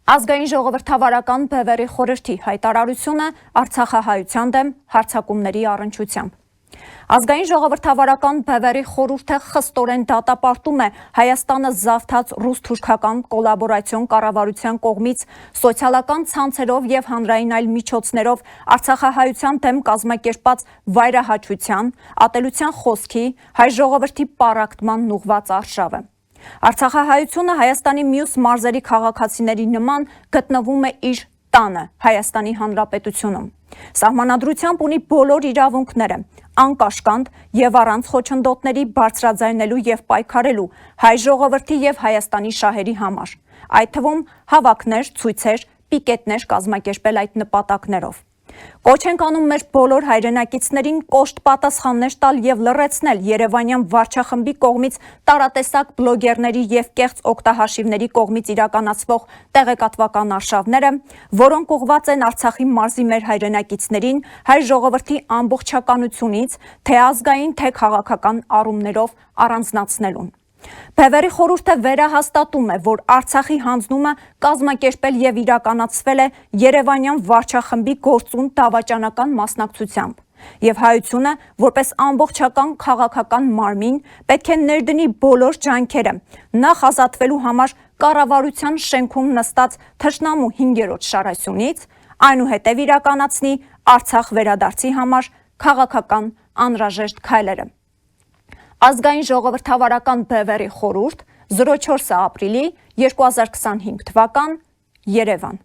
Ազգային ժողովրդավարական բևեռի խորհրդի հայտարարությունը Արցախահայության դեմ հարձակումների առնչությամբ։ Ազգային ժողովրդավարական բևեռի խորհուրդը խստորեն դատապարտում է Հայաստանը զավթած ռուս-թուրքական կոլաբորացիոն կառավարության կողմից սոցիալական ցանցերով եւ հանրային այլ միջոցներով Արցախահայության դեմ կազմակերպած վայրահաչության, ատելության խոսքի, հայ ժողովրդի պառակտման ուղղված արշավը։ Արցախահայությունը Հայաստանի մյուս մարզերի քաղաքացիների նման գտնվում է իր տանը, Հայաստանի Հանրապետությունում։ Սահմանադրությամբ ունի բոլոր իրավունքները, անկաշկանդ եւ առանց խոչընդոտների բարձրաձայնելու եւ պայքարելու հայ ժողովրդի եւ Հայաստանի շահերի համար, այդ թվում հավաքներ, ցույցեր, պիկետներ կազմակերպել այդ նպատակներով։ Կոչ ենք անում մեր բոլոր հայրենակիցներին կոշտ պատասխաններ տալ եւ լռեցնել Երևանյան վարչախմբի կողմից տարատեսակ բլոգերների եւ կեղծ օգտահաշիվների կողմից իրականացվող տեղեկատվական արշավները, որոնք ուղղված են Արցախի մարզի մեր հայրենակիցներին հայ ժողովրդի ամբողջականությունից թե ազգային, թե քաղաքական առումներով առանձնացնելուն։ Բևեռի խորհուրդը վերահաստատում է, որ Արցախի հանձնումը կազմակերպել եւ իրականացվել է Երևանյան վարչախմբի գործուն դավաճանական մասնակցությամբ, եւ հայությունը, որպես ամբողջական քաղաքական մարմին, պետք է ներդնի բոլոր ջանքերը նախ ազատվելու համար կառավարության շենքում նստած թշնամու 5-րդ շարասյունից, այնուհետև իրականացնի Արցախ վերադարձի համար քաղաքական անհրաժեշտ քայլերը։ Ազգային ժողովրդավարական բևեռի խորհուրդ 04 ապրիլի 2025 թվական Երևան։